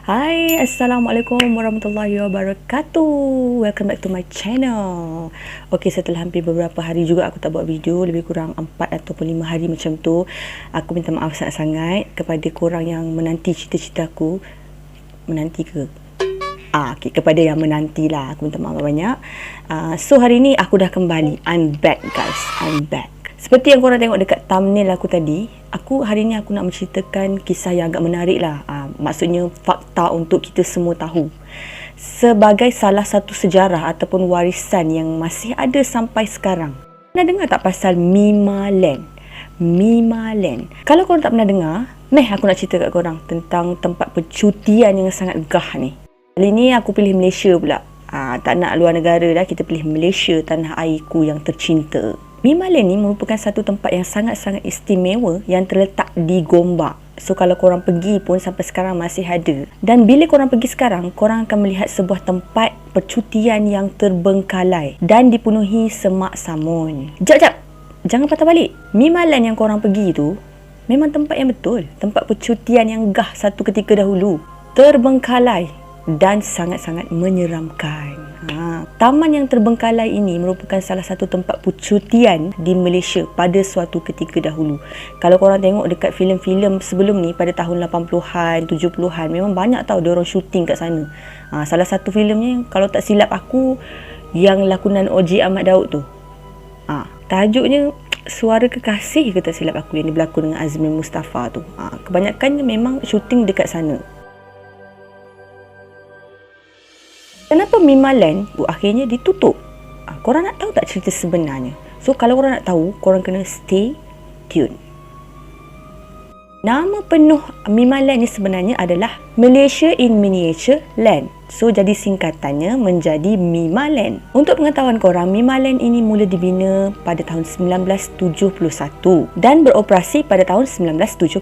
Hai, Assalamualaikum warahmatullahi wabarakatuh. Welcome back to my channel. Okay, setelah hampir beberapa hari juga aku tak buat video, lebih kurang 4 ataupun 5 hari macam tu. Aku minta maaf sangat-sangat kepada korang yang menanti cita-cita aku. Menanti ke? Okay, kepada yang menantilah, aku minta maaf banyak. So hari ni aku dah kembali. I'm back guys, I'm back. Seperti yang korang tengok dekat thumbnail aku tadi, hari ni aku nak menceritakan kisah yang agak menarik lah. Maksudnya fakta untuk kita semua tahu. Sebagai salah satu sejarah ataupun warisan yang masih ada sampai sekarang. Pernah dengar tak pasal Mimaland? Mimaland. Kalau korang tak pernah dengar, aku nak cerita kat korang tentang tempat percutian yang sangat gah ni. Kali ni aku pilih Malaysia pula. Tak nak luar negara dah, kita pilih Malaysia, tanah airku yang tercinta. Mimaland ni merupakan satu tempat yang sangat-sangat istimewa yang terletak di Gombak. So kalau korang pergi pun sampai sekarang masih ada. Dan bila korang pergi sekarang, korang akan melihat sebuah tempat percutian yang terbengkalai dan dipenuhi semak samun. Jap, jangan patah balik. Mimaland yang korang pergi tu memang tempat yang betul. Tempat percutian yang gah satu ketika dahulu. Terbengkalai dan sangat-sangat menyeramkan. Taman yang terbengkalai ini merupakan salah satu tempat percutian di Malaysia pada suatu ketika dahulu. Kalau korang tengok dekat filem-filem sebelum ni pada tahun 80-an, 70-an, memang banyak tau diorang syuting kat sana. Salah satu filemnya, kalau tak silap aku, yang lakonan OJ Ahmad Daud tu. Tajuknya Suara Kekasih ke tak silap aku, yang berlakon dengan Azmin Mustafa tu. Kebanyakannya memang syuting dekat sana. Kenapa Mimaland akhirnya ditutup? Korang nak tahu tak cerita sebenarnya? So kalau korang nak tahu, korang kena stay tune. Nama penuh Mimaland ni sebenarnya adalah Malaysia in Miniature Land. So jadi singkatannya menjadi Mimaland. Untuk pengetahuan korang, Mimaland ini mula dibina pada tahun 1971 dan beroperasi pada tahun 1975.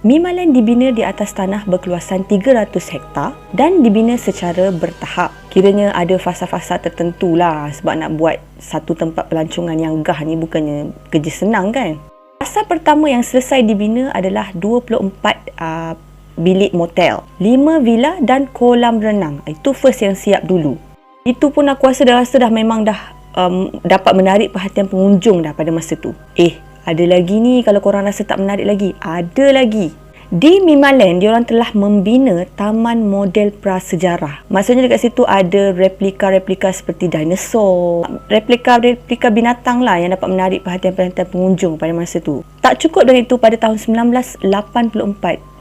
Mimaland dibina di atas tanah berkeluasan 300 hektar dan dibina secara bertahap. Kiranya ada fasa-fasa tertentu lah, sebab nak buat satu tempat pelancongan yang gah ni bukannya kerja senang kan. Fasa pertama yang selesai dibina adalah 24 bilik motel, 5 villa dan kolam renang. Itu first yang siap dulu. Itu pun aku rasa dah memang dah dapat menarik perhatian pengunjung dah pada masa tu. Ada lagi ni, kalau korang rasa tak menarik lagi, ada lagi. Di Mimaland, diorang telah membina taman model prasejarah. Maksudnya dekat situ ada replika-replika seperti dinosaur, replika binatang lah yang dapat menarik perhatian pengunjung pada masa tu. Tak cukup dari itu, pada tahun 1984,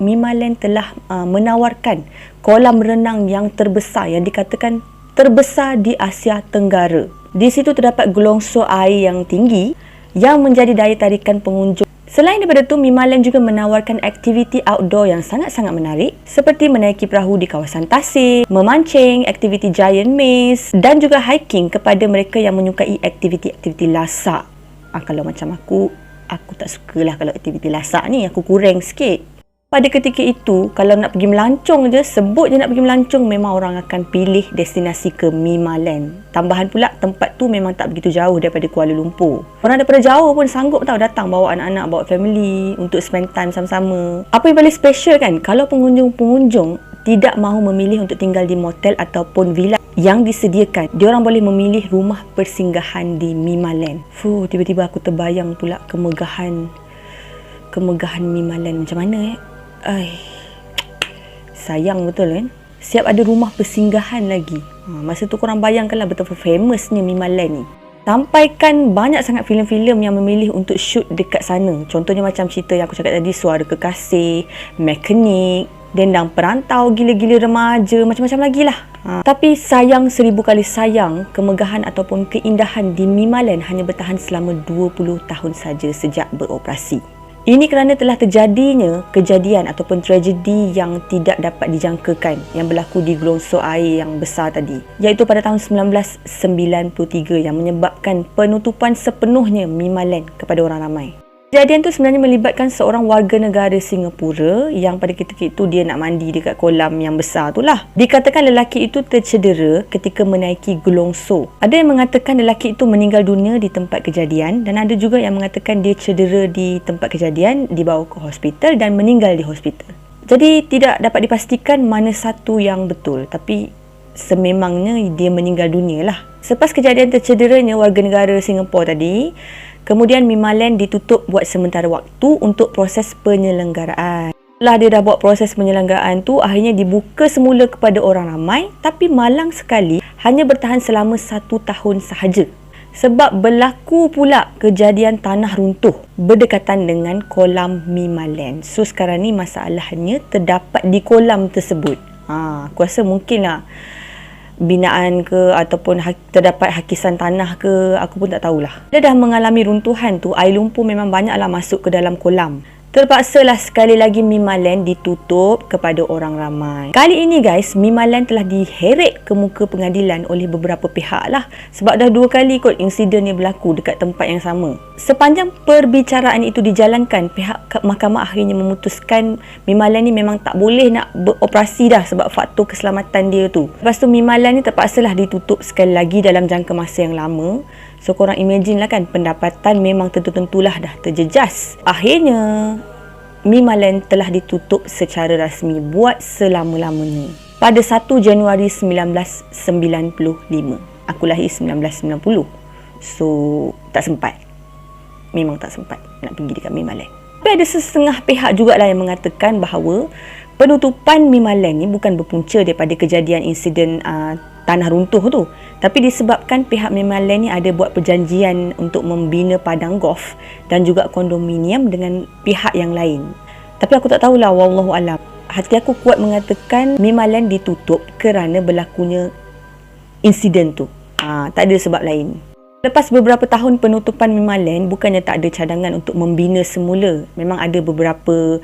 Mimaland telah menawarkan kolam renang yang terbesar, yang dikatakan terbesar di Asia Tenggara. Di situ terdapat gelongsor air yang tinggi yang menjadi daya tarikan pengunjung. Selain daripada itu, Mimaland juga menawarkan aktiviti outdoor yang sangat-sangat menarik seperti menaiki perahu di kawasan tasik, memancing, aktiviti giant maze dan juga hiking kepada mereka yang menyukai aktiviti-aktiviti lasak. Kalau macam aku tak sukalah kalau aktiviti lasak ni, aku kurang sikit. Pada ketika itu, kalau nak pergi melancong je, sebut je nak pergi melancong, memang orang akan pilih destinasi ke Mimaland. Tambahan pula, tempat tu memang tak begitu jauh daripada Kuala Lumpur. Orang daripada jauh pun sanggup datang bawa anak-anak, bawa family untuk spend time sama-sama. Apa yang paling special kan, kalau pengunjung-pengunjung tidak mahu memilih untuk tinggal di motel ataupun villa yang disediakan, diorang boleh memilih rumah persinggahan di Mimaland. Tiba-tiba aku terbayang pula kemegahan Mimaland macam mana sayang betul kan. Siap ada rumah persinggahan lagi. Masa tu korang bayangkanlah betapa famousnya Mimaland ni. Sampaikan banyak sangat filem-filem yang memilih untuk shoot dekat sana. Contohnya macam cerita yang aku cakap tadi, Suara Kekasih, Mekanik, Dendang Perantau, Gila-Gila Remaja, macam-macam lagi lah. Tapi sayang 1000 kali sayang, kemegahan ataupun keindahan di Mimaland hanya bertahan selama 20 tahun saja sejak beroperasi. Ini kerana telah terjadinya kejadian ataupun tragedi yang tidak dapat dijangkakan yang berlaku di gelongsor air yang besar tadi, iaitu pada tahun 1993 yang menyebabkan penutupan sepenuhnya Mimaland kepada orang ramai. Kejadian tu sebenarnya melibatkan seorang warga negara Singapura yang pada ketika itu dia nak mandi dekat kolam yang besar tu lah. Dikatakan lelaki itu tercedera ketika menaiki gelongsor. Ada yang mengatakan lelaki itu meninggal dunia di tempat kejadian dan ada juga yang mengatakan dia cedera di tempat kejadian, dibawa ke hospital dan meninggal di hospital. Jadi tidak dapat dipastikan mana satu yang betul, tapi sememangnya dia meninggal dunia lah. Selepas kejadian tercederanya warga negara Singapura tadi, kemudian Mimaland ditutup buat sementara waktu untuk proses penyelenggaraan. Setelah dia dah buat proses penyelenggaraan tu, akhirnya dibuka semula kepada orang ramai, tapi malang sekali hanya bertahan selama 1 tahun sahaja. Sebab berlaku pula kejadian tanah runtuh berdekatan dengan kolam Mimaland. So sekarang ni masalahnya terdapat di kolam tersebut. Aku rasa mungkinlah binaan ke ataupun terdapat hakisan tanah ke, aku pun tak tahulah. Dia dah mengalami runtuhan tu, air lumpur memang banyaklah masuk ke dalam kolam. Terpaksalah sekali lagi Mimaland ditutup kepada orang ramai. Kali ini guys, Mimaland telah diheret ke muka pengadilan oleh beberapa pihak lah. Sebab dah 2 kali kot insiden ni berlaku dekat tempat yang sama. Sepanjang perbicaraan itu dijalankan, pihak mahkamah akhirnya memutuskan Mimaland ni memang tak boleh nak beroperasi dah sebab faktor keselamatan dia tu. Lepas tu Mimaland ni terpaksalah ditutup sekali lagi dalam jangka masa yang lama. So korang imagine lah kan, pendapatan memang tentu-tentulah dah terjejas. Akhirnya Mimaland telah ditutup secara rasmi buat selama-lamanya pada 1 Januari 1995. Aku lahir 1990. So tak sempat. Memang tak sempat nak pergi dekat Mimaland. Tapi ada setengah pihak jugalah yang mengatakan bahawa penutupan Mimaland ni bukan berpunca daripada kejadian insiden tanah runtuh tu, tapi disebabkan pihak Mimaland ni ada buat perjanjian untuk membina padang golf dan juga kondominium dengan pihak yang lain. Tapi aku tak tahulah, wallahu alam. Hati aku kuat mengatakan Mimaland ditutup kerana berlakunya insiden tu. Tak ada sebab lain. Lepas beberapa tahun penutupan Mimaland, bukannya tak ada cadangan untuk membina semula. Memang ada beberapa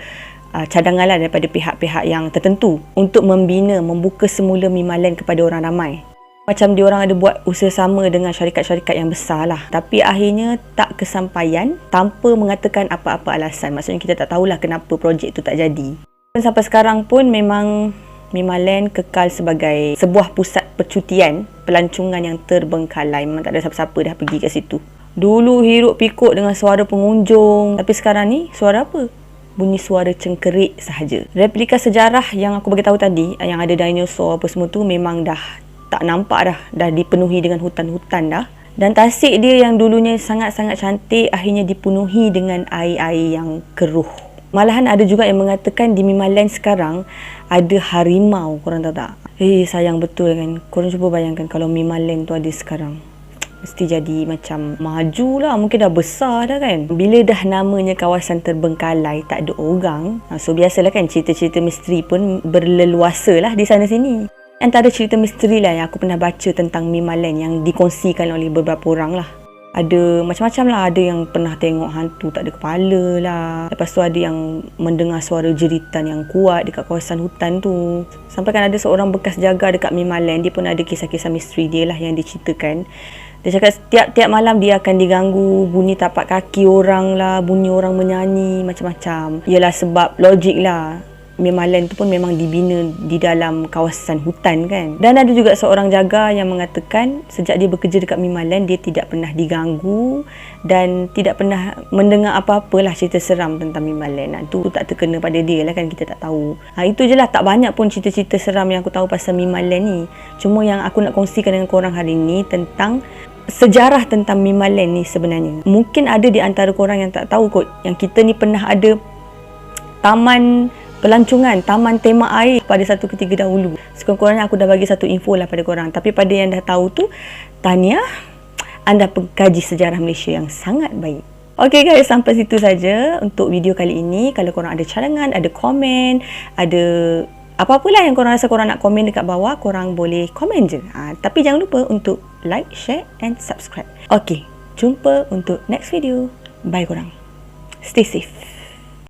cadangan lah daripada pihak-pihak yang tertentu untuk membuka semula Mimaland kepada orang ramai. Macam diorang ada buat usaha sama dengan syarikat-syarikat yang besar lah. Tapi akhirnya tak kesampaian tanpa mengatakan apa-apa alasan. Maksudnya kita tak tahulah kenapa projek tu tak jadi. Dan sampai sekarang pun memang Mimaland kekal sebagai sebuah pusat percutian, pelancongan yang terbengkalai. Memang tak ada siapa-siapa dah pergi kat situ. Dulu hiruk pikuk dengan suara pengunjung. Tapi sekarang ni suara apa? Bunyi suara cengkerik sahaja. Replika sejarah yang aku bagi tahu tadi, yang ada dinosaur apa semua tu, memang dah tak nampak dah dipenuhi dengan hutan-hutan dah. Dan tasik dia yang dulunya sangat-sangat cantik akhirnya dipenuhi dengan air-air yang keruh. Malahan ada juga yang mengatakan di Mimaland sekarang ada harimau, korang tahu tak? Sayang betul kan. Korang cuba bayangkan kalau Mimaland tu ada sekarang. Mesti jadi macam maju lah. Mungkin dah besar dah kan. Bila dah namanya kawasan terbengkalai, tak ada orang. So biasalah kan, cerita-cerita misteri pun berleluasa lah di sana sini. Antara cerita misteri lah yang aku pernah baca tentang Mimaland yang dikongsikan oleh beberapa orang lah. Ada macam-macam lah. Ada yang pernah tengok hantu tak ada kepala lah. Lepas tu ada yang mendengar suara jeritan yang kuat dekat kawasan hutan tu. Sampai kan ada seorang bekas jaga dekat Mimaland. Dia pun ada kisah-kisah misteri dia lah yang diceritakan. Dia cakap tiap-tiap malam dia akan diganggu bunyi tapak kaki orang lah, bunyi orang menyanyi, macam-macam. Ialah sebab logik lah. Mimaland tu pun memang dibina di dalam kawasan hutan kan. Dan ada juga seorang jaga yang mengatakan sejak dia bekerja dekat Mimaland, dia tidak pernah diganggu dan tidak pernah mendengar apa-apalah cerita seram tentang Mimaland. Tu tak terkena pada dia lah kan, kita tak tahu. Itu je lah, tak banyak pun cerita-cerita seram yang aku tahu pasal Mimaland ni. Cuma yang aku nak kongsikan dengan korang hari ni tentang sejarah tentang Mimaland ni sebenarnya. Mungkin ada di antara korang yang tak tahu kot, yang kita ni pernah ada taman pelancongan, taman tema air pada satu ketika dahulu. Sekurang-kurangnya aku dah bagi satu info lah pada korang. Tapi pada yang dah tahu tu, tahniah, anda pengkaji sejarah Malaysia yang sangat baik. Okay guys, sampai situ saja untuk video kali ini. Kalau korang ada cadangan, ada komen, ada apa-apalah yang korang rasa korang nak komen dekat bawah, korang boleh komen je. Tapi jangan lupa untuk like, share and subscribe. Okay, jumpa untuk next video. Bye korang. Stay safe.